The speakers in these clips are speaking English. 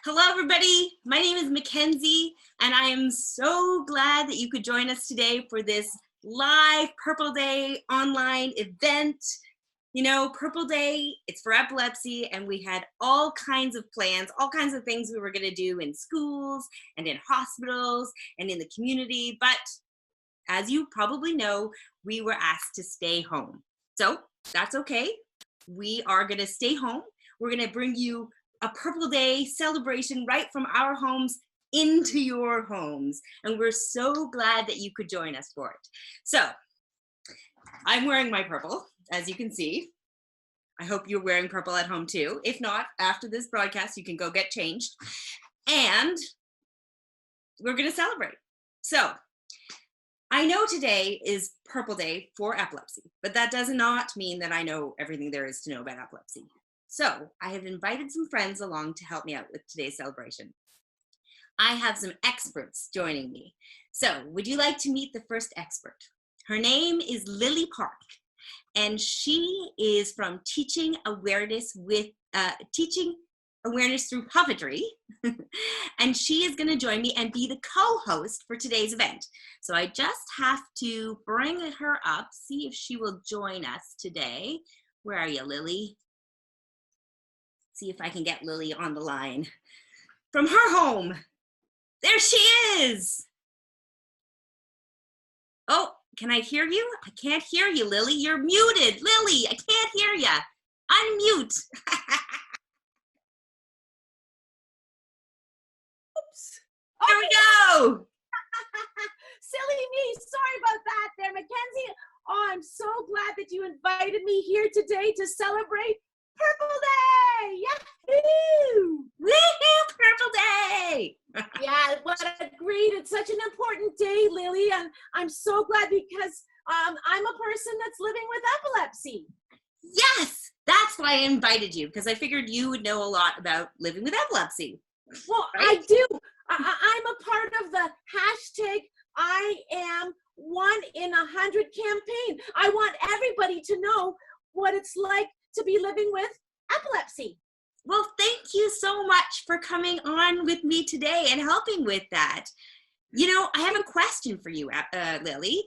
Hello, everybody. My name is Mackenzie, and I am so glad that you could join us today for this live Purple Day online event. You know, Purple Day, it's for epilepsy, and we had all kinds of plans, all kinds of things we were going to do in schools and in hospitals and in the community. But as you probably know, we were asked to stay home. So that's okay. We are going to stay home. We're going to bring you a Purple Day celebration right from our homes into your homes. And we're so glad that you could join us for it. So I'm wearing my purple, as you can see. I hope you're wearing purple at home too. If not, after this broadcast, you can go get changed. And we're going to celebrate. So I know today is Purple Day for epilepsy, but that does not mean that I know everything there is to know about epilepsy. So I have invited some friends along to help me out with today's celebration. I have some experts joining me. So would you like to meet the first expert? Her name is Lily Park, and she is from Teaching Awareness through Puppetry. And she is going to join me and be the co-host for today's event. So I just have to bring her up, see if she will join us today. Where are you, Lily? See if I can get Lily on the line from her home. There she is. Oh, can I hear you? I can't hear you, Lily. You're muted. Lily, I can't hear you. Unmute. Oops. There we go. Silly me. Sorry about that there, Mackenzie. Oh, I'm so glad that you invited me here today to celebrate Purple Day! Yahoo! Woohoo! Purple Day! Yeah, what a great, it's such an important day, Lily, and I'm so glad because I'm a person that's living with epilepsy. Yes, that's why I invited you, because I figured you would know a lot about living with epilepsy. Well, right? I do. I'm a part of the hashtag I am 1 in 100 campaign. I want everybody to know what it's like to be living with epilepsy. Well, thank you so much for coming on with me today and helping with that. You know, I have a question for you, Lily.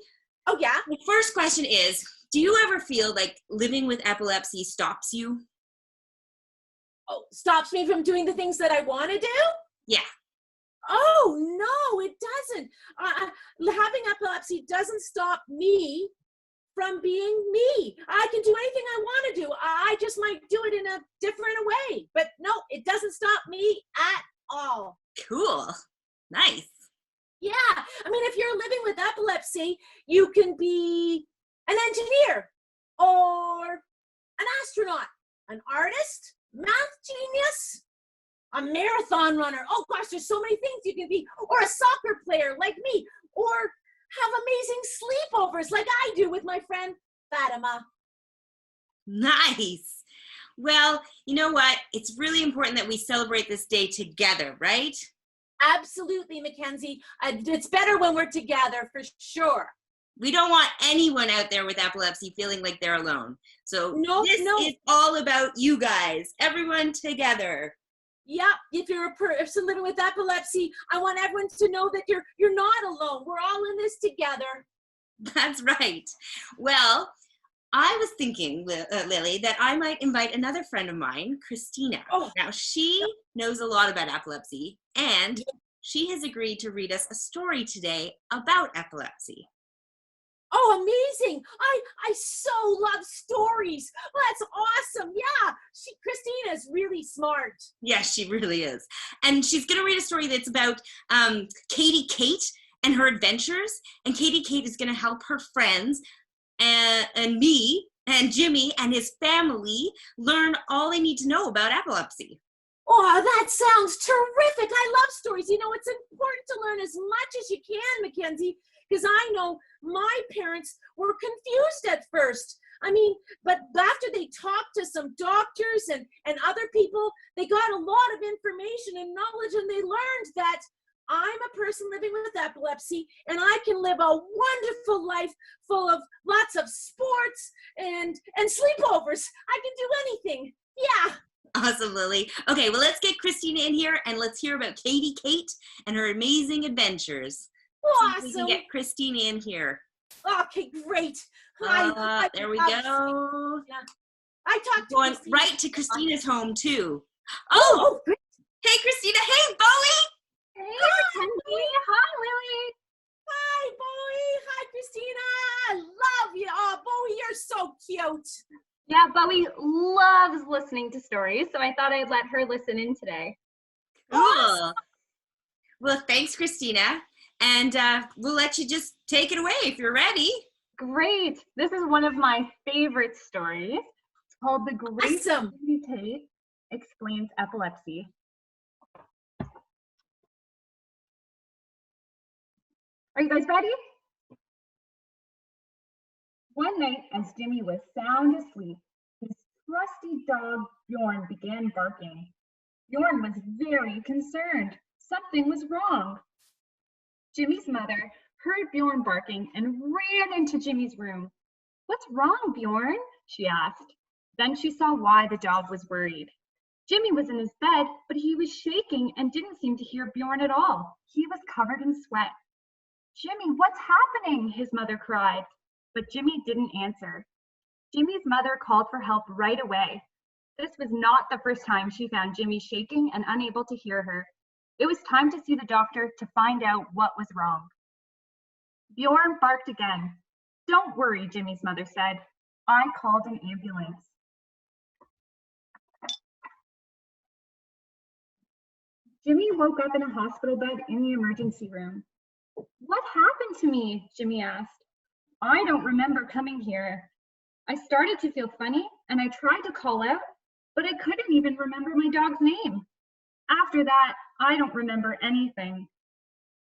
Oh, yeah? The first question is, do you ever feel like living with epilepsy stops you? Oh, stops me from doing the things that I want to do? Yeah. Oh, no, it doesn't. Having epilepsy doesn't stop me from being me. I can do anything I want to do. I just might do it in a different way. But no, it doesn't stop me at all. Cool. Nice. Yeah. I mean, if you're living with epilepsy, you can be an engineer or an astronaut, an artist, math genius, a marathon runner. Oh gosh, there's so many things you can be. Or a soccer player like me. Or have amazing sleepovers like I do with my friend Fatima. Nice. Well, you know what? It's really important that we celebrate this day together, right? Absolutely, Mackenzie. It's better when we're together, for sure. We don't want anyone out there with epilepsy feeling like they're alone. So this is all about you guys, everyone together. Yeah, if you're a person living with epilepsy, I want everyone to know that you're not alone. We're all in this together. That's right. Well, I was thinking, Lily, that I might invite another friend of mine, Christina. Oh. Now, she knows a lot about epilepsy, and she has agreed to read us a story today about epilepsy. Oh, amazing. I so love stories. Well, that's awesome. Yeah, Christina's really smart. Yes, she really is. And she's going to read a story that's about Katie Kate and her adventures. And Katie Kate is going to help her friends and me and Jimmy and his family learn all they need to know about epilepsy. Oh, that sounds terrific. I love stories. You know, it's important to learn as much as you can, Mackenzie, because I know my parents were confused at first. I mean, but after they talked to some doctors and other people, they got a lot of information and knowledge, and they learned that I'm a person living with epilepsy, and I can live a wonderful life full of lots of sports and sleepovers. I can do anything. Yeah. Awesome, Lily. Okay, well, let's get Christina in here and let's hear about Katie Kate and her amazing adventures. See if we can Awesome. get Christina in here. Okay, great. I There we love- go. Yeah. I talked to Going Christina. right to Christina's home, too. Oh, Oh, great. hey, Christina. Hey, Bowie. Hey, Mackenzie. Hi, Lily. Hi, Bowie. Hi, Christina. I love you. Oh, Bowie, you're so cute. Yeah, Bowie loves listening to stories, so I thought I'd let her listen in today. Cool. Well, thanks, Christina. And we'll let you just take it away if you're ready. Great. This is one of my favorite stories. It's called The Great Awesome. Katie Kate Explains Epilepsy. Are you guys ready? One night, as Jimmy was sound asleep, his trusty dog Bjorn began barking. Bjorn was very concerned. Something was wrong. Jimmy's mother heard Bjorn barking and ran into Jimmy's room. "What's wrong, Bjorn?" she asked. Then she saw why the dog was worried. Jimmy was in his bed, but he was shaking and didn't seem to hear Bjorn at all. He was covered in sweat. "Jimmy, what's happening?" his mother cried. But Jimmy didn't answer. Jimmy's mother called for help right away. This was not the first time she found Jimmy shaking and unable to hear her. It was time to see the doctor to find out what was wrong. Bjorn barked again. "Don't worry," Jimmy's mother said. "I called an ambulance." Jimmy woke up in a hospital bed in the emergency room. "What happened to me?" Jimmy asked. "I don't remember coming here. I started to feel funny and I tried to call out, but I couldn't even remember my dog's name. After that, I don't remember anything."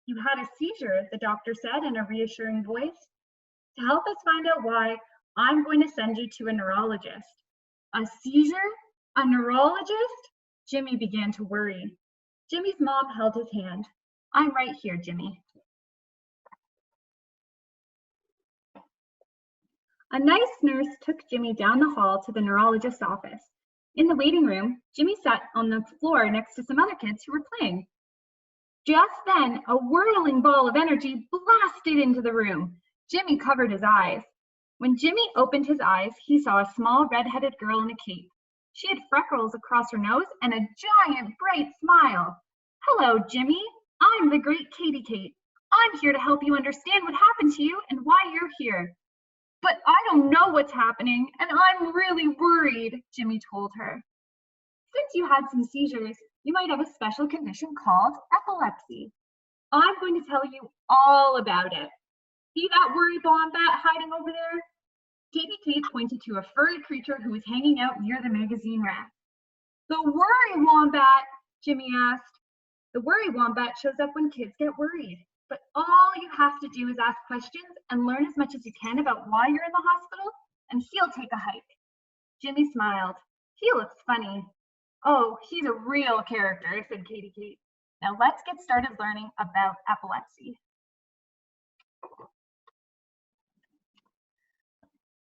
"You had a seizure," the doctor said in a reassuring voice. "To help us find out why, I'm going to send you to a neurologist." "A seizure? A neurologist?" Jimmy began to worry. Jimmy's mom held his hand. "I'm right here, Jimmy." A nice nurse took Jimmy down the hall to the neurologist's office. In the waiting room, Jimmy sat on the floor next to some other kids who were playing. Just then, a whirling ball of energy blasted into the room. Jimmy covered his eyes. When Jimmy opened his eyes, he saw a small red-headed girl in a cape. She had freckles across her nose and a giant, bright smile. "Hello, Jimmy. I'm the Great Katie Kate. I'm here to help you understand what happened to you and why you're here." "But I don't know what's happening, and I'm really worried," Jimmy told her. "Since you had some seizures, you might have a special condition called epilepsy. I'm going to tell you all about it. See that worry wombat hiding over there?" Katie Kate pointed to a furry creature who was hanging out near the magazine rack. "The worry wombat?" Jimmy asked. "The worry wombat shows up when kids get worried. But all you have to do is ask questions and learn as much as you can about why you're in the hospital, and he'll take a hike." Jimmy smiled. "He looks funny." "Oh, he's a real character," said Katie Kate. "Now let's get started learning about epilepsy."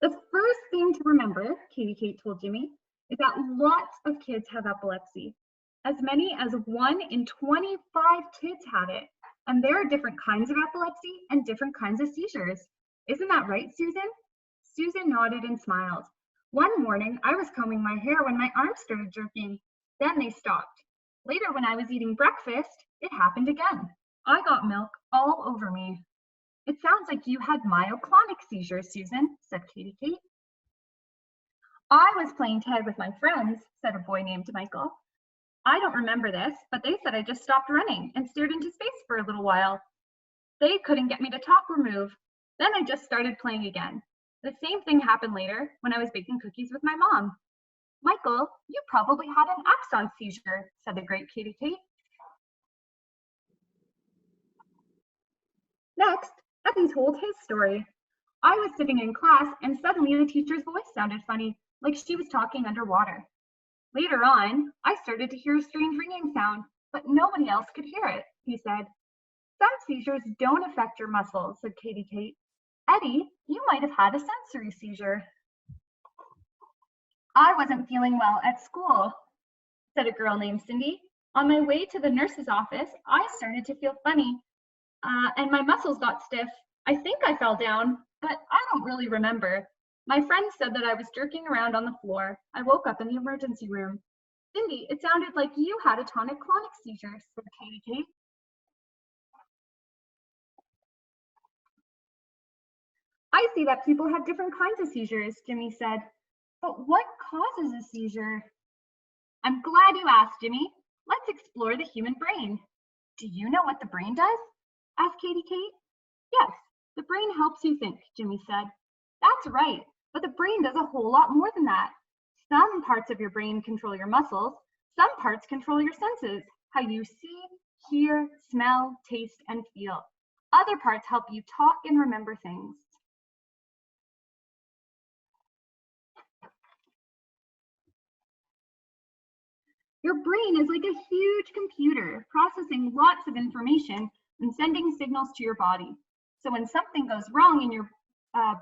The first thing to remember, Katie Kate told Jimmy, is that lots of kids have epilepsy. As many as 1 in 25 kids have it. And there are different kinds of epilepsy and different kinds of seizures. Isn't that right, Susan? Susan nodded and smiled. "One morning, I was combing my hair when my arms started jerking. Then they stopped. Later, when I was eating breakfast, it happened again. I got milk all over me." "It sounds like you had myoclonic seizures, Susan," said Katie Kate. "I was playing tag with my friends," said a boy named Michael. "I don't remember this, but they said I just stopped running and stared into space for a little while. They couldn't get me to talk or move. Then I just started playing again. The same thing happened later when I was baking cookies with my mom." "Michael, you probably had an axon seizure," said the Great Katie Kate. Next, Evan told his story. "I was sitting in class and suddenly the teacher's voice sounded funny, like she was talking underwater. Later on, I started to hear a strange ringing sound, but nobody else could hear it," he said. "Some seizures don't affect your muscles," said Katie Kate. "Eddie, you might have had a sensory seizure." "I wasn't feeling well at school. said a girl named Cindy. On my way to the nurse's office, I started to feel funny, and my muscles got stiff. I think I fell down, but I don't really remember. My friend said that I was jerking around on the floor. I woke up in the emergency room. Cindy, it sounded like you had a tonic-clonic seizure, said Katie Kate. I see that people have different kinds of seizures, Jimmy said. But what causes a seizure? I'm glad you asked, Jimmy. Let's explore the human brain. Do you know what the brain does? Asked Katie Kate. Yes, the brain helps you think, Jimmy said. That's right, but the brain does a whole lot more than that. Some parts of your brain control your muscles. Some parts control your senses, how you see, hear, smell, taste, and feel. Other parts help you talk and remember things. Your brain is like a huge computer processing lots of information and sending signals to your body. So when something goes wrong in your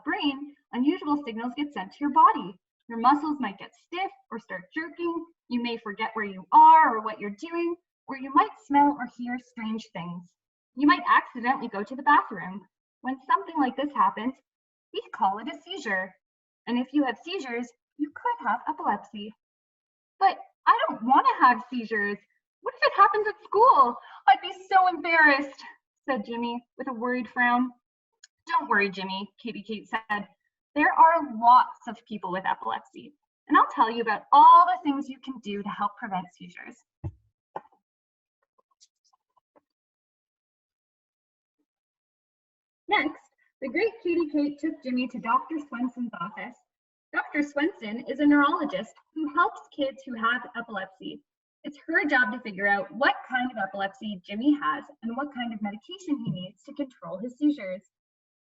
brain, unusual signals get sent to your body. Your muscles might get stiff or start jerking. You may forget where you are or what you're doing, or you might smell or hear strange things. You might accidentally go to the bathroom. When something like this happens, we call it a seizure. And if you have seizures, you could have epilepsy. But I don't want to have seizures. What if it happens at school? I'd be so embarrassed, said Jimmy with a worried frown. Don't worry, Jimmy, Katie Kate said. There are lots of people with epilepsy, and I'll tell you about all the things you can do to help prevent seizures. Next, the great Katie Kate took Jimmy to Dr. Swenson's office. Dr. Swenson is a neurologist who helps kids who have epilepsy. It's her job to figure out what kind of epilepsy Jimmy has and what kind of medication he needs to control his seizures.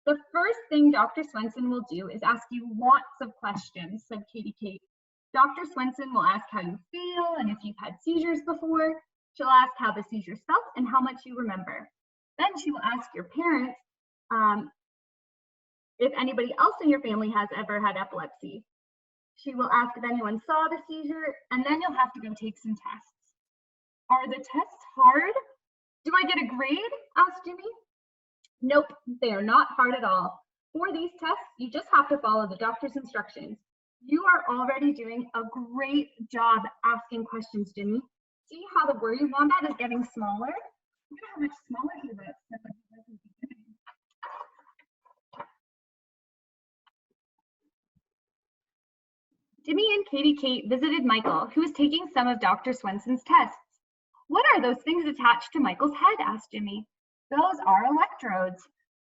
The first thing Dr. Swenson will do is ask you lots of questions, said Katie Kate. Dr. Swenson will ask how you feel and if you've had seizures before. She'll ask how the seizures felt and how much you remember. Then she will ask your parents if anybody else in your family has ever had epilepsy. She will ask if anyone saw the seizure, and then you'll have to go take some tests. Are the tests hard? Do I get a grade? Asked Jimmy. Nope, they are not hard at all. For these tests, you just have to follow the doctor's instructions. You are already doing a great job asking questions, Jimmy. See how the worry wombat is getting smaller? Look at how much smaller he looks than when he was in the beginning. Jimmy and Katie Kate visited Michael, who was taking some of Dr. Swenson's tests. What are those things attached to Michael's head? Asked Jimmy. Those are electrodes.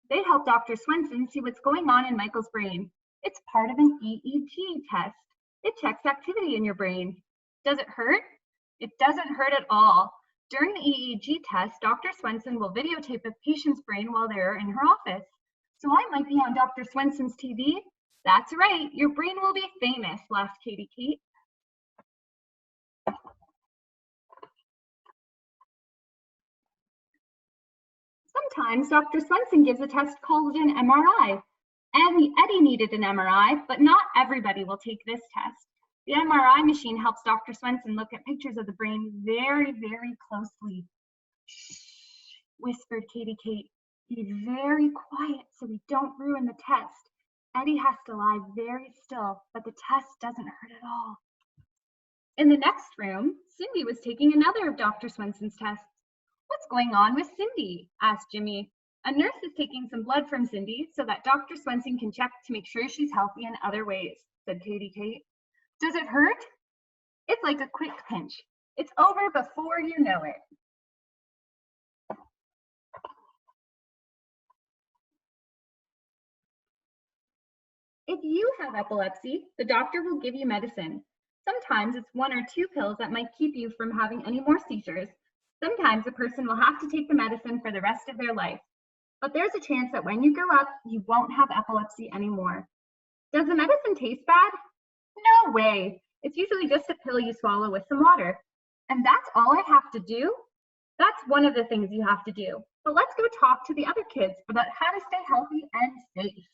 They help Dr. Swenson see what's going on in Michael's brain. It's part of an EEG test. It checks activity in your brain. Does it hurt? It doesn't hurt at all. During the EEG test, Dr. Swenson will videotape a patient's brain while they're in her office. So I might be on Dr. Swenson's TV. That's right, your brain will be famous, laughed Katie Kate. Sometimes Dr. Swenson gives a test called an MRI. Eddie needed an MRI, but not everybody will take this test. The MRI machine helps Dr. Swenson look at pictures of the brain very, very closely. Shh, whispered Katie Kate. Be very quiet so we don't ruin the test. Eddie has to lie very still, but the test doesn't hurt at all. In the next room, Cindy was taking another of Dr. Swenson's tests. What's going on with Cindy? Asked Jimmy. A nurse is taking some blood from Cindy so that Dr. Swenson can check to make sure she's healthy in other ways, said Katie Kate. Does it hurt? It's like a quick pinch. It's over before you know it. If you have epilepsy, the doctor will give you medicine. Sometimes it's 1 or 2 pills that might keep you from having any more seizures. Sometimes a person will have to take the medicine for the rest of their life. But there's a chance that when you grow up, you won't have epilepsy anymore. Does the medicine taste bad? No way. It's usually just a pill you swallow with some water. And that's all I have to do? That's one of the things you have to do. But let's go talk to the other kids about how to stay healthy and safe.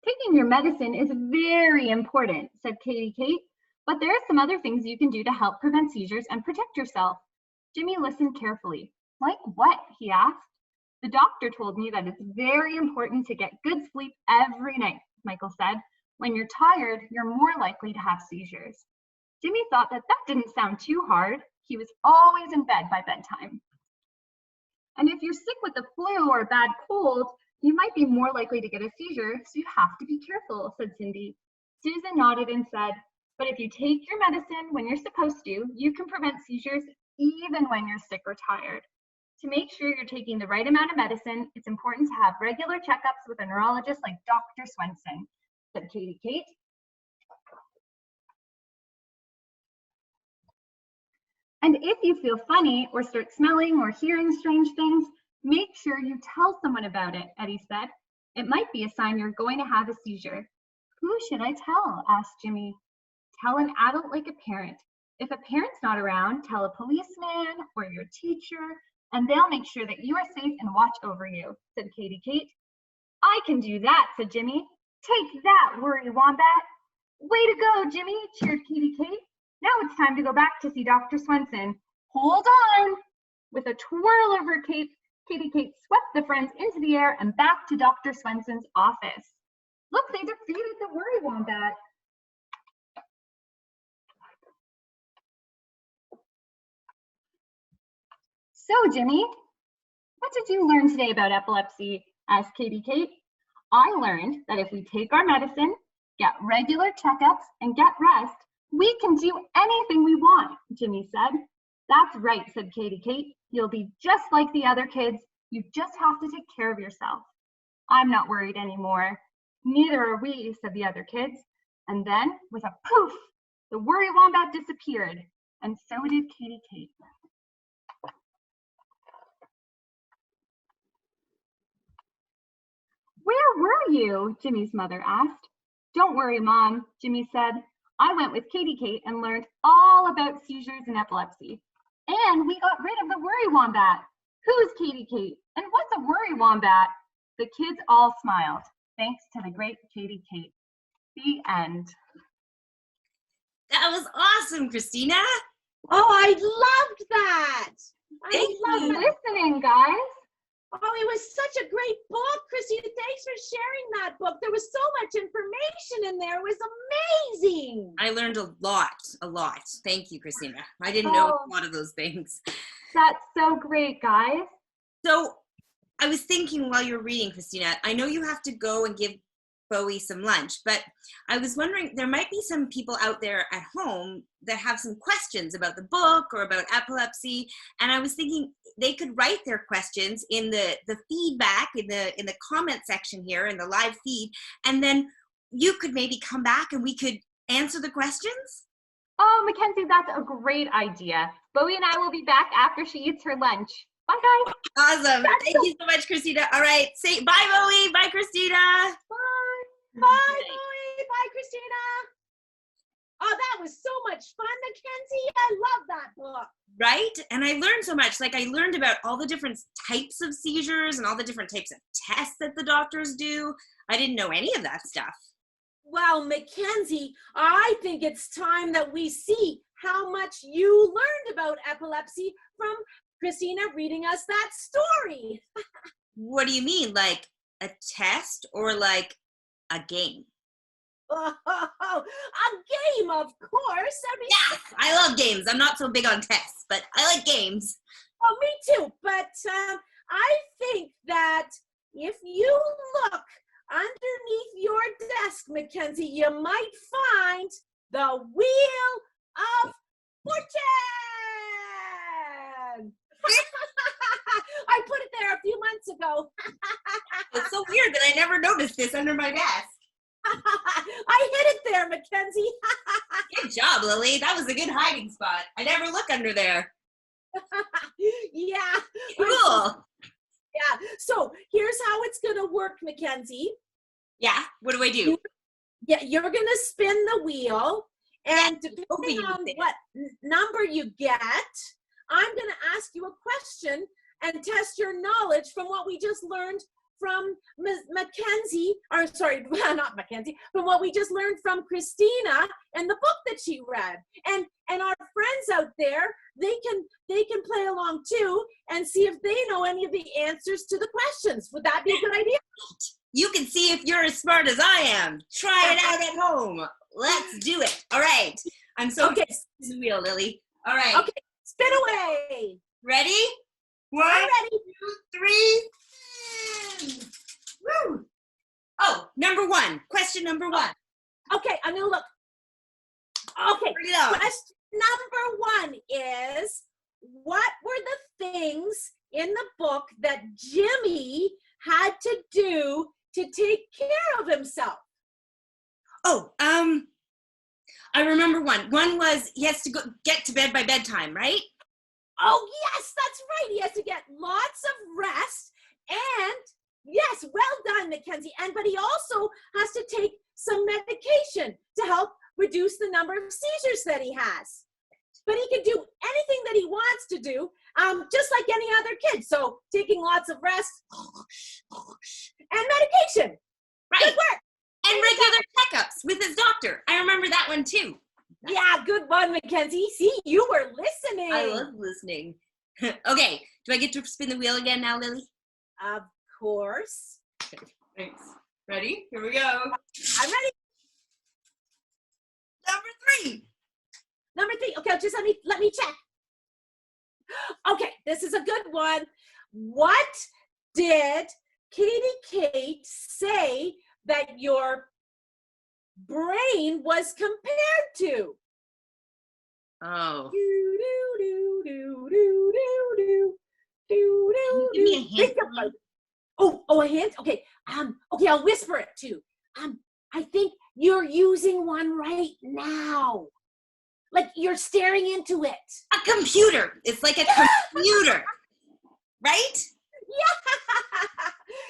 Taking your medicine is very important, said Katie Kate, but there are some other things you can do to help prevent seizures and protect yourself. Jimmy listened carefully. Like what? He asked. The doctor told me that it's very important to get good sleep every night, Michael said. When you're tired, you're more likely to have seizures. Jimmy thought that didn't sound too hard. He was always in bed by bedtime. And if you're sick with the flu or a bad cold, you might be more likely to get a seizure, so you have to be careful, said Cindy. Susan nodded and said, but if you take your medicine when you're supposed to, you can prevent seizures even when you're sick or tired. To make sure you're taking the right amount of medicine, it's important to have regular checkups with a neurologist like Dr. Swenson, said Katie Kate. And if you feel funny or start smelling or hearing strange things, make sure you tell someone about it, Eddie said. It might be a sign you're going to have a seizure. Who should I tell? Asked Jimmy. Tell an adult like a parent. If a parent's not around, tell a policeman or your teacher, and they'll make sure that you are safe and watch over you, said Katie Kate. I can do that, said Jimmy. Take that, Worry Wombat. Way to go, Jimmy, cheered Katie Kate. Now it's time to go back to see Dr. Swenson. Hold on. With a twirl of her cape, Katie Kate swept the friends into the air and back to Dr. Swenson's office. Look, they defeated the Worry Wombat. So, Jimmy, what did you learn today about epilepsy? Asked Katie Kate. I learned that if we take our medicine, get regular checkups, and get rest, we can do anything we want, Jimmy said. That's right, said Katie Kate. You'll be just like the other kids. You just have to take care of yourself. I'm not worried anymore. Neither are we, said the other kids. And then, with a poof, the Worry Wombat disappeared, and so did Katie Kate. Where were you? Jimmy's mother asked. Don't worry, Mom, Jimmy said. I went with Katie Kate and learned all about seizures and epilepsy. And we got rid of the Worry Wombat. Who's Katie Kate? And what's a Worry Wombat? The kids all smiled, thanks to the great Katie Kate. The end. That was awesome, Christina. Oh, I loved that. Thank I you. loved it. Listening, guys. Oh, it was such a great book, Christina. Thanks for sharing that book. There was so much information in there. It was amazing. I learned a lot. Thank you, Christina. I didn't know a lot of those things. That's so great, guys. So I was thinking while you were reading, Christina, I know you have to go and give Bowie some lunch, but I was wondering, there might be some people out there at home that have some questions about the book or about epilepsy, and I was thinking they could write their questions in the feedback in the comment section here in the live feed, and then you could maybe come back and we could answer the questions. Oh, Mackenzie, that's a great idea. Bowie and I will be back after she eats her lunch. Bye, guys. Awesome. Thank you so much, Christina. All right. Say bye, Bowie. Bye, Christina. Bye. Bye, Bowie. Bye, Christina. Oh, that was so much fun, Mackenzie. I love that book. Right? And I learned so much. Like, I learned about all the different types of seizures and all the different types of tests that the doctors do. I didn't know any of that stuff. Well, Mackenzie, I think it's time that we see how much you learned about epilepsy from Christina reading us that story. What do you mean? Like a test or like a game? Oh, a game, of course. I mean, Yeah, I love games. I'm not so big on tests, but I like games. Oh, me too. But I think that if you look underneath your desk, Mackenzie, you might find the Wheel of Fortune. I put it there a few months ago. It's so weird that I never noticed this under my desk. I hid it there, Mackenzie. Good job, Lily. That was a good hiding spot. I never look under there. Yeah. Cool. Yeah. So here's how it's going to work, Mackenzie. Yeah. What do I do? Yeah, you're going to spin the wheel, and depending on what number you get, I'm going to ask you a question and test your knowledge from what we just learned Mackenzie, or sorry, not Mackenzie, from what we just learned from Christina and the book that she read. And our friends out there, they can play along too and see if they know any of the answers to the questions. Would that be a good idea? You can see if you're as smart as I am. Try it out at home. Let's do it. All right. I'm so okay. the wheel, Lily. All right. Okay, spin away. Ready? One, I'm ready. 2, 3. Woo! Oh, number 1. Question number 1. Okay, I'm gonna look. Okay, question number 1 is, what were the things in the book that Jimmy had to do to take care of himself? Oh, I remember one. One was he has to get to bed by bedtime, right? Oh, yes, that's right. He has to get lots of rest. And yes, well done, Mackenzie. But he also has to take some medication to help reduce the number of seizures that he has. But he can do anything that he wants to do, just like any other kid. So taking lots of rest and medication. Right. Good work. And regular checkups with his doctor. I remember that one too. Yeah, good one, Mackenzie. See, you were listening. I love listening. Okay, do I get to spin the wheel again now, Lily? Of course. Okay, thanks. Ready? Here we go. I'm ready. Number 3. Okay, just let me check. Okay, this is a good one. What did Katie Kate say that your brain was compared to? Oh. Give me a hint. Oh, a hint? Okay. Okay, I'll whisper it too. I think you're using one right now. Like you're staring into it. A computer. It's like a computer. Right?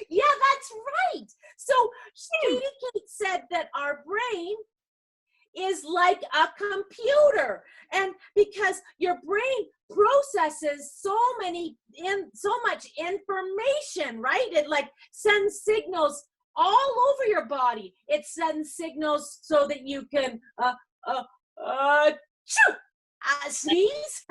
Yeah, that's right. So Katie Kate said that our brain is like a computer, and because your brain processes so much information, right? It like sends signals all over your body. It sends signals so that you can sneeze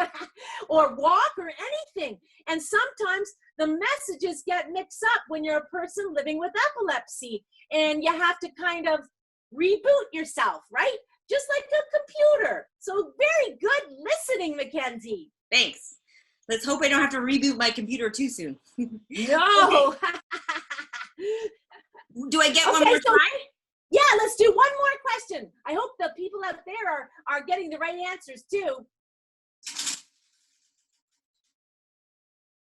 or walk or anything. And sometimes the messages get mixed up when you're a person living with epilepsy, and you have to kind of reboot yourself, right? Just like a computer. So very good listening, Mackenzie. Thanks. Let's hope I don't have to reboot my computer too soon. No. Do I get one more try? Yeah, let's do one more question. I hope the people out there are getting the right answers too.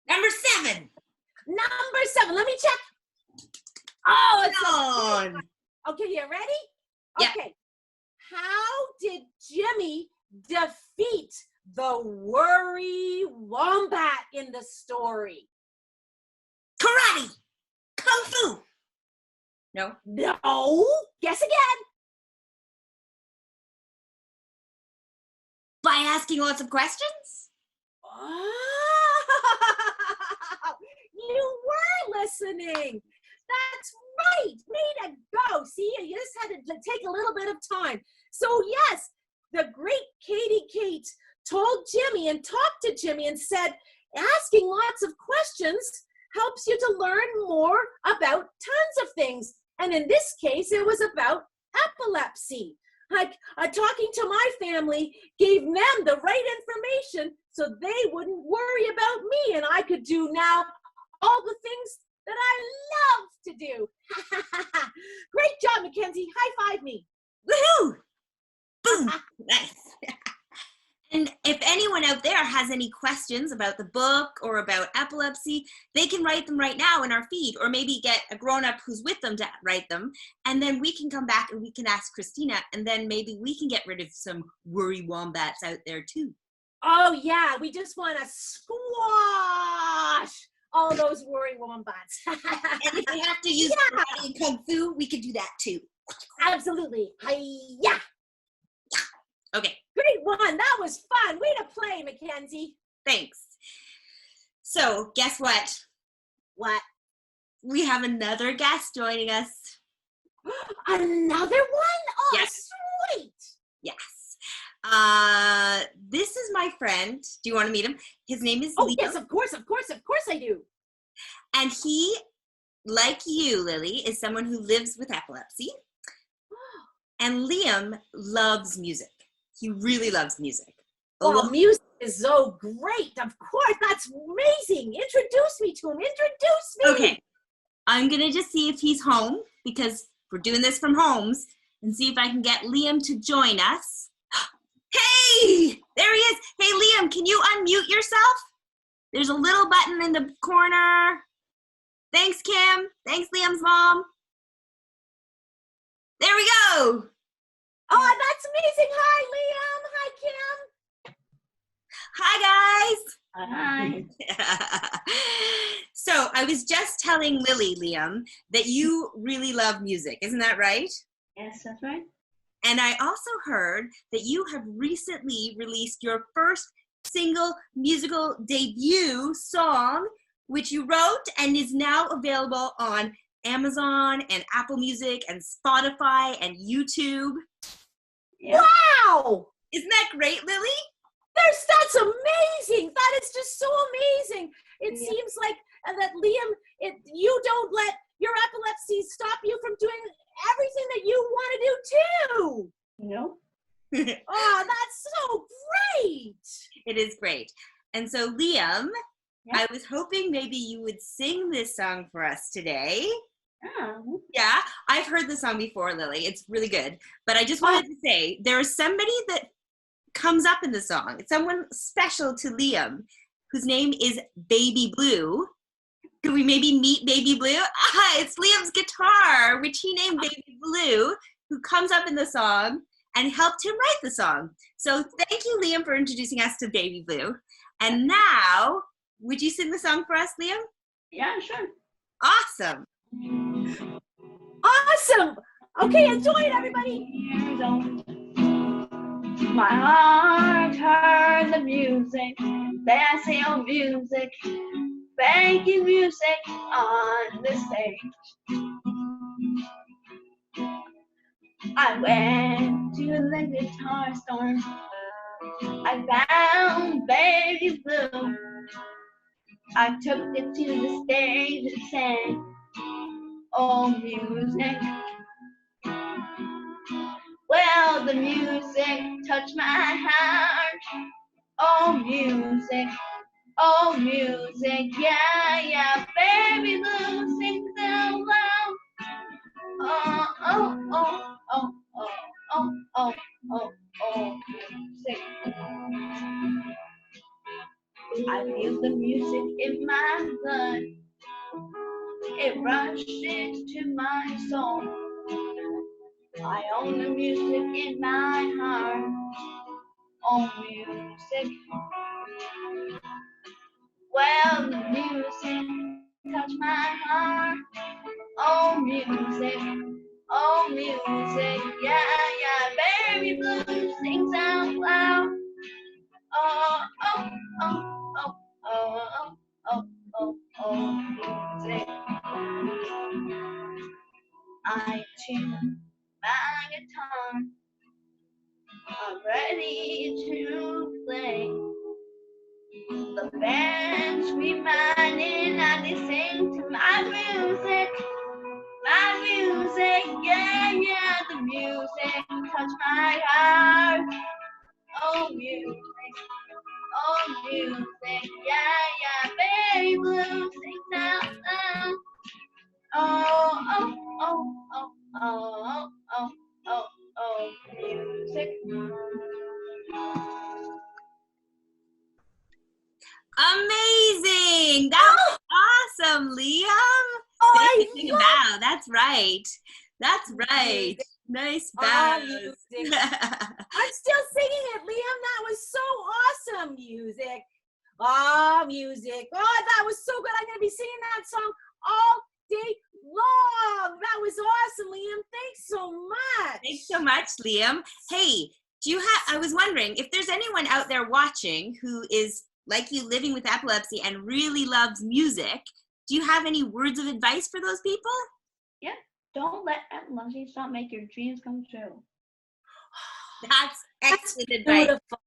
Number 7. Number 7. Let me check. Oh, it's on. Okay, you ready? Yeah. Okay. How did Jimmy defeat the worry wombat in the story? Karate. Kung Fu. No. No. Guess again. By asking lots of questions? Oh, you were listening. That's right. Way to go. See, you just had to take a little bit of time. So yes, the great Katie Kate told Jimmy and talked to Jimmy and said, asking lots of questions helps you to learn more about tons of things. And in this case, it was about epilepsy. Like talking to my family gave them the right information so they wouldn't worry about me, and I could do now all the things that I love to do. Great job, Mackenzie. High five me. Woohoo! Boom! Nice. And if anyone out there has any questions about the book or about epilepsy, they can write them right now in our feed, or maybe get a grown-up who's with them to write them. And then we can come back and we can ask Christina, and then maybe we can get rid of some worry wombats out there too. Oh yeah, we just want to squash all those worry wombats. And if we have to use karate and kung fu, we could do that too. Absolutely. Hi-ya. Okay. Great one. That was fun. Way to play, Mackenzie. Thanks. So guess what? What? we have another guest joining us. Another one? Oh, Yes. sweet. Yes. This is my friend. Do you want to meet him? His name is Oh, Liam. yes, of course I do. And he, like you, Lily, is someone who lives with epilepsy. And Liam loves music. He really loves music. Well, music is so great. Of course, that's amazing. Introduce me to him. Introduce me. Okay. I'm going to just see if he's home because we're doing this from homes and see if I can get Liam to join us. Hey, there he is. Hey, Liam, can you unmute yourself? There's a little button in the corner. Thanks, Kim. Thanks, Liam's mom. There we go. Oh, that's amazing. Hi, Liam. Hi, Kim. Hi, Hi. guys. So I was just telling Lily, Liam, that you really love music. Isn't that right? Yes, that's right. And I also heard that you have recently released your first single musical debut song, which you wrote and is now available on Amazon and Apple Music and Spotify and YouTube. Yeah. Wow. Isn't that great, Lily? That's amazing. That is just so amazing. It Yeah. seems like that, Liam, you don't let your epilepsy stop you from doing everything that you want to do too. No. Oh, that's so great. It is great. And so, Liam, Yeah. I was hoping maybe you would sing this song for us today. Oh. Yeah, I've heard the song before, Lily. It's really good. But I just wanted to say there is somebody that comes up in the song. It's someone special to Liam, whose name is Baby Blue. Could we maybe meet Baby Blue? It's Liam's guitar, which he named Baby Blue, who comes up in the song and helped him write the song. So thank you, Liam, for introducing us to Baby Blue. And now, would you sing the song for us, Liam? Yeah, sure. Awesome. Awesome. Okay, enjoy it, everybody. Years old. My heart heard the music, dancing on music, banking music on the stage. I went to the guitar store. I found Baby Blue. I took it to the stage and sang, oh, music. Well, the music touched my heart. Oh, music. Oh, music. Yeah, yeah. Baby Blue sings out loud. Oh, oh, oh, oh, oh, oh, oh, oh, oh, music. I feel the music in my blood. It rushes to my soul. I own the music in my heart. Oh, music. Well, the music touch my heart. Oh, music. Oh, music. Yeah, yeah. Baby Blue sings out loud. Oh, oh, oh, oh, oh, oh, oh, oh, music. I tune my guitar. I'm ready to play. The band's reminding and they sing to my music, yeah, yeah, the music touch my heart. Oh, music, yeah, yeah, Baby Blue sings out loud. Oh, oh, oh, oh, oh, oh, oh, oh, music. Amazing! That was awesome, Liam. Oh, Thank you, bow. That's right. That's right. Music. Nice Oh, bows. music. I'm still singing it, Liam. That was so awesome. Music. Oh, music. Oh, that was so good. I'm going to be singing that song all day long. That was awesome, Liam. Thanks so much. Thanks so much, Liam. Hey, I was wondering if there's anyone out there watching who is like you, living with epilepsy and really loves music. do you have any words of advice for those people? Yeah, don't let epilepsy stop make your dreams come true. That's excellent advice. Beautiful.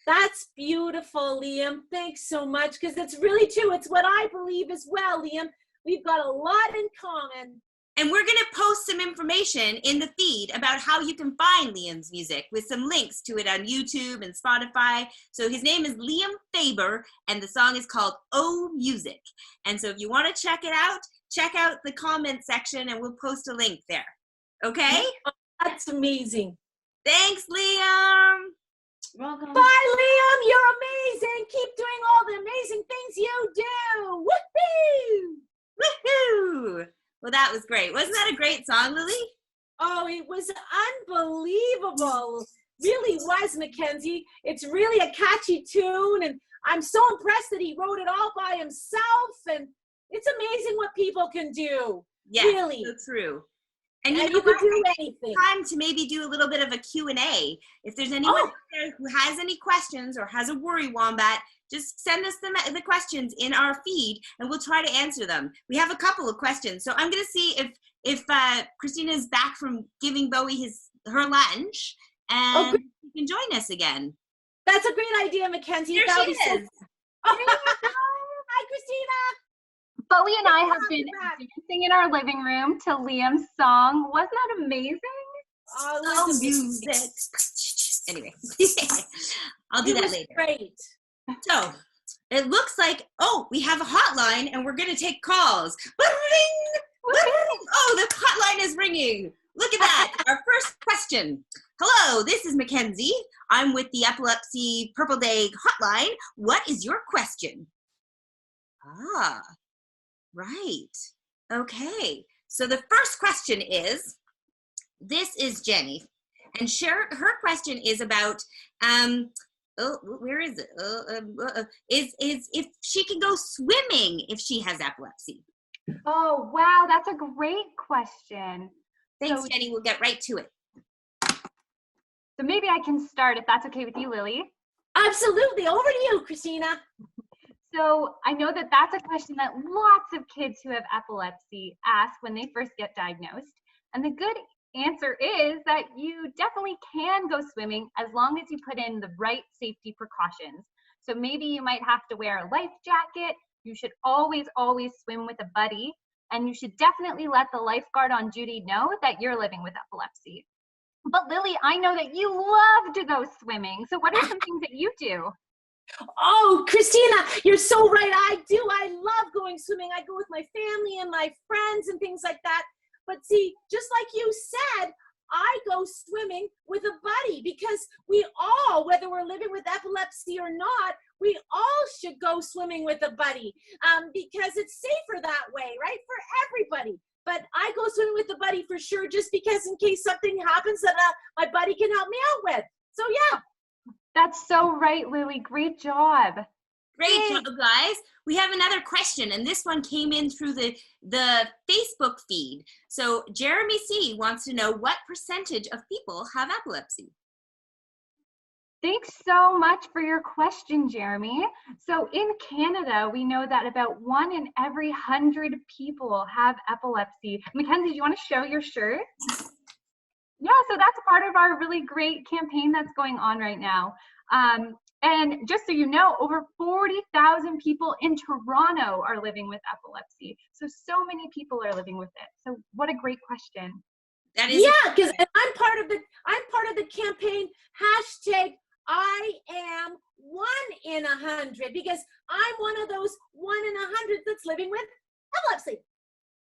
That's beautiful, Liam. Thanks so much, because it's really true. It's what I believe as well, Liam. We've got a lot in common. And we're going to post some information in the feed about how you can find Liam's music with some links to it on YouTube and Spotify. So his name is Liam Faber, and the song is called Oh Music. And so if you want to check it out, check out the comment section, and we'll post a link there. Okay? That's amazing. Thanks, Liam. Welcome. Bye, Liam. You're amazing. Keep doing all the amazing things you do. Woohoo! Woohoo! Well, that was great. Wasn't that a great song, Lily? Oh, it was unbelievable. Really was, Mackenzie. It's really a catchy tune, and I'm so impressed that he wrote it all by himself, and it's amazing what people can do. Yes, really. so true. And And you you could what? do anything. Time to maybe do a little bit of a Q&A. If there's anyone out there who has any questions or has a worry, Wombat, just send us the questions in our feed, and we'll try to answer them. We have a couple of questions, so I'm going to see if Christina is back from giving Bowie her lunch, and you can join us again. That's a great idea, Mackenzie. Here That'll she be so- is. Hi, Christina. Bowie and I have been Back. dancing in our living room to Liam's song. Wasn't that amazing? Oh, Oh, music. Anyway, I'll do it that was later. great. So it looks like, we have a hotline, and we're going to take calls. Ba-ring! Ba-ring! Oh, the hotline is ringing. Look at that. Our first question. Hello, this is Mackenzie. I'm with the Epilepsy Purple Day hotline. What is your question? Ah, right. Okay. So the first question is, this is Jenny, and her question is about, where is it? Is if she can go swimming if she has epilepsy. Oh, wow, that's a great question. Thanks, So- Jenny. We'll get right to it. So maybe I can start if that's okay with you, Lily. Absolutely. Over to you, Christina. So I know that that's a question that lots of kids who have epilepsy ask when they first get diagnosed. And the good answer is that you definitely can go swimming as long as you put in the right safety precautions. So maybe you might have to wear a life jacket. You should always, always swim with a buddy. And you should definitely let the lifeguard on duty know that you're living with epilepsy. But Lily, I know that you love to go swimming. So what are some things that you do? Oh, Christina, you're so right. I do. I love going swimming. I go with my family and my friends and things like that. But see, just like you said, I go swimming with a buddy because we all, whether we're living with epilepsy or not, we all should go swimming with a buddy because it's safer that way, right? For everybody. But I go swimming with a buddy for sure, just because in case something happens that my buddy can help me out with. So yeah. That's so right, Lily. Great job. Great job, guys. We have another question, and this one came in through the Facebook feed. So Jeremy C. wants to know, what percentage of people have epilepsy? Thanks so much for your question, Jeremy. So in Canada, we know that about 1 in every 100 people have epilepsy. Mackenzie, do you want to show your shirt? Yeah, so that's part of our really great campaign that's going on right now. And just so you know, over 40,000 people in Toronto are living with epilepsy. So many people are living with it. So what a great question. That is because I'm part of the campaign hashtag I am 1 in 100 because I'm one of those 1 in 100 that's living with epilepsy.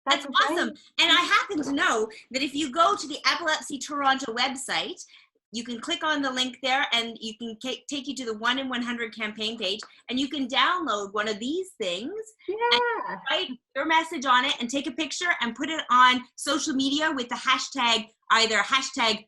That's awesome. And I happen to know that if you go to the Epilepsy Toronto website, you can click on the link there, and you can take you to the 1 in 100 campaign page, and you can download one of these things, and write your message on it and take a picture and put it on social media with the hashtag, either hashtag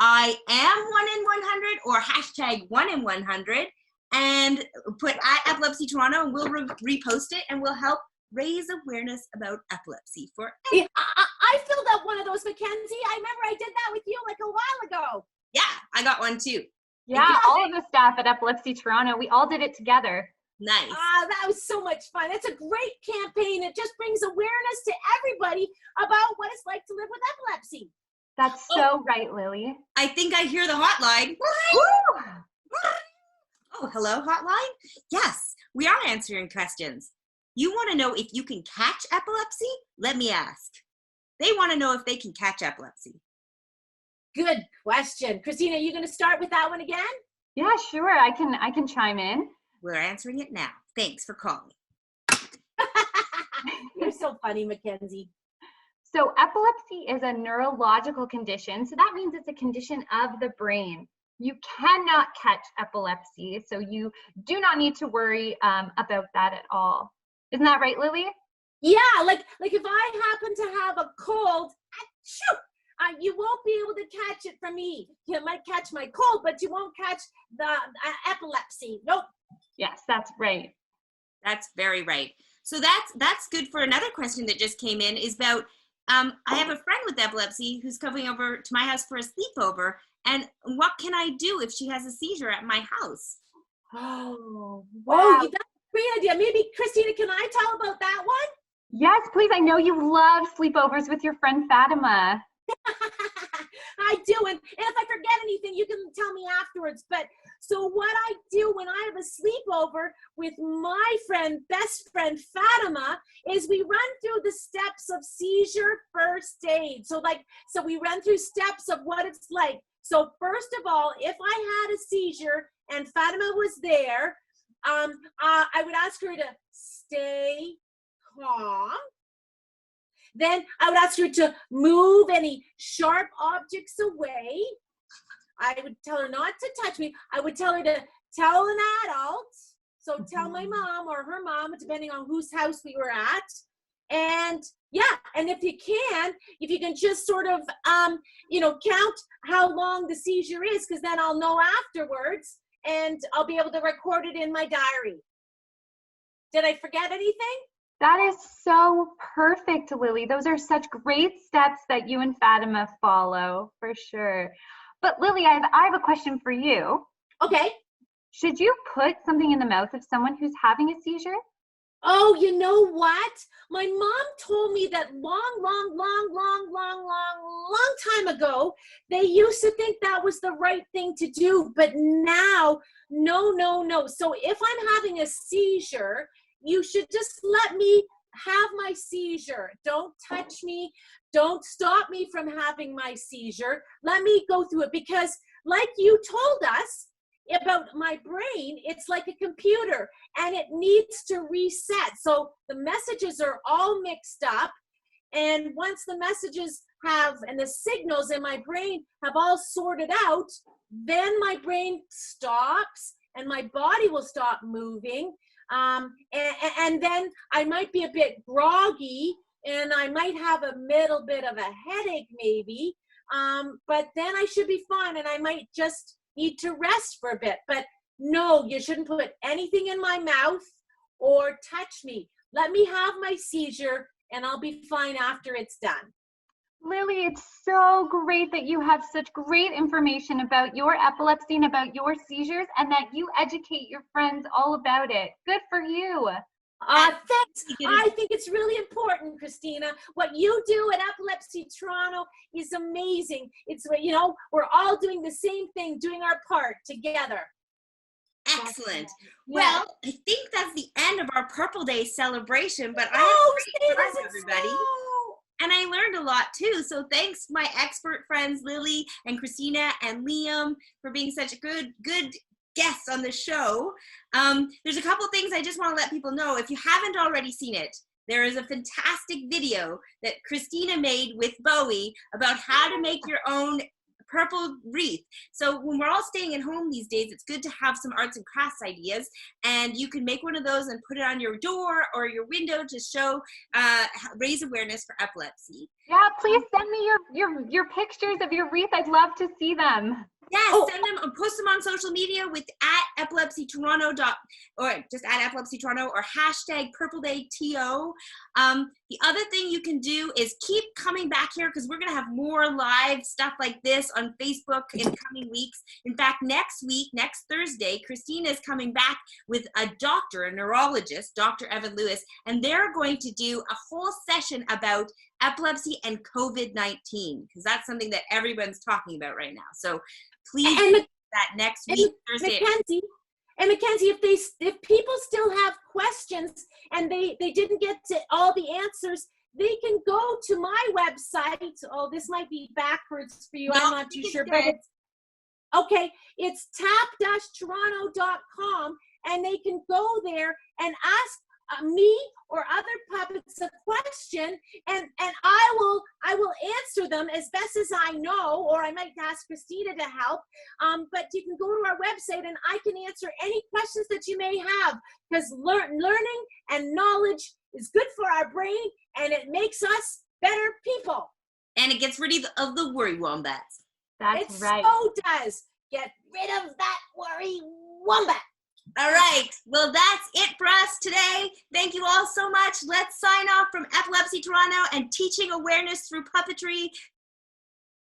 I am 1 in 100 or hashtag 1 in 100, and put at Epilepsy Toronto, and we'll repost it, and we'll help raise awareness about epilepsy for Yeah, I filled out one of those, Mackenzie. I remember I did that with you like a while ago. Yeah, I got one too. Yeah, all of the staff at Epilepsy Toronto, we all did it together. Nice. That was so much fun. It's a great campaign. It just brings awareness to everybody about what it's like to live with epilepsy. That's so right, Lily. I think I hear the hotline. Woo! Oh, hello, hotline? Yes, we are answering questions. You want to know if you can catch epilepsy? Let me ask. They want to know if they can catch epilepsy. Good question. Christina, are you going to start with that one again? Yeah, sure. I can chime in. We're answering it now. Thanks for calling. You're so funny, Mackenzie. So epilepsy is a neurological condition. So that means it's a condition of the brain. You cannot catch epilepsy. So you do not need to worry about that at all. Isn't that right, Lily? Yeah, like if I happen to have a cold, you won't be able to catch it from me. You might catch my cold, but you won't catch the epilepsy. Nope. Yes, that's right. That's very right. So that's good for another question that just came in is about, I have a friend with epilepsy who's coming over to my house for a sleepover. And what can I do if she has a seizure at my house? Oh, wow. Oh, that's a great idea. Maybe, Christina, can I tell about that one? Yes, please. I know you love sleepovers with your friend Fatima. I do, and if I forget anything, you can tell me afterwards. But so what I do when I have a sleepover with my best friend Fatima, is we run through the steps of seizure first aid. So we run through steps of what it's like. So first of all, if I had a seizure and Fatima was there, I would ask her to stay calm. Then I would ask her to move any sharp objects away. I would tell her not to touch me. I would tell her to tell an adult. So tell my mom or her mom, depending on whose house we were at. And yeah, and if you can just sort of, count how long the seizure is, because then I'll know afterwards and I'll be able to record it in my diary. Did I forget anything? That is so perfect, Lily. Those are such great steps that you and Fatima follow, for sure. But Lily, I have a question for you. Okay. Should you put something in the mouth of someone who's having a seizure? Oh, you know what? My mom told me that long time ago, they used to think that was the right thing to do, but now, no. So if I'm having a seizure, you should just let me have my seizure. Don't touch me. Don't stop me from having my seizure. Let me go through it, because like you told us about my brain, it's like a computer and it needs to reset. So the messages are all mixed up. And once the messages and the signals in my brain have all sorted out, then my brain stops and my body will stop moving. And then I might be a bit groggy and I might have a little bit of a headache maybe, but then I should be fine and I might just need to rest for a bit. But no, you shouldn't put anything in my mouth or touch me. Let me have my seizure and I'll be fine after it's done. Lily, it's so great that you have such great information about your epilepsy and about your seizures, and that you educate your friends all about it. Good for you. Thanks. I think it's really important, Christina. What you do at Epilepsy Toronto is amazing. It's, we're all doing the same thing, doing our part together. Excellent. Yeah. Well, I think that's the end of our Purple Day celebration, but everybody. And I learned a lot too. So thanks my expert friends, Lily and Christina and Liam, for being such good guests on the show. There's a couple things I just want to let people know. If you haven't already seen it, there is a fantastic video that Christina made with Bowie about how to make your own purple wreath. So when we're all staying at home these days, it's good to have some arts and crafts ideas, and you can make one of those and put it on your door or your window to show, raise awareness for epilepsy. Yeah, please send me your pictures of your wreath. I'd love to see them. Yes, Oh. send them or post them on social media with @epilepsytoronto or just @epilepsytoronto or #PurpleDayTO. The other thing you can do is keep coming back here because we're gonna have more live stuff like this on Facebook in coming weeks. In fact, next week, next Thursday, Christina is coming back with a neurologist, Dr. Evan Lewis, and they're going to do a whole session about epilepsy and COVID-19 because that's something that everyone's talking about right now. So please do that next week, Thursday. Mackenzie, if people still have questions and they didn't get to all the answers, they can go to my website. Oh, this might be backwards for you. No, I'm not too sure, but it's tap-toronto.com, and they can go there and ask me or other puppets a question, and I will answer them as best as I know, or I might ask Christina to help. But you can go to our website and I can answer any questions that you may have, because learning and knowledge is good for our brain, and it makes us better people. And it gets rid of the worry wombats. That's right. It so does. Get rid of that worry wombat. All right. Well, that's it for us today. Thank you all so much. Let's sign off from Epilepsy Toronto and teaching awareness through puppetry.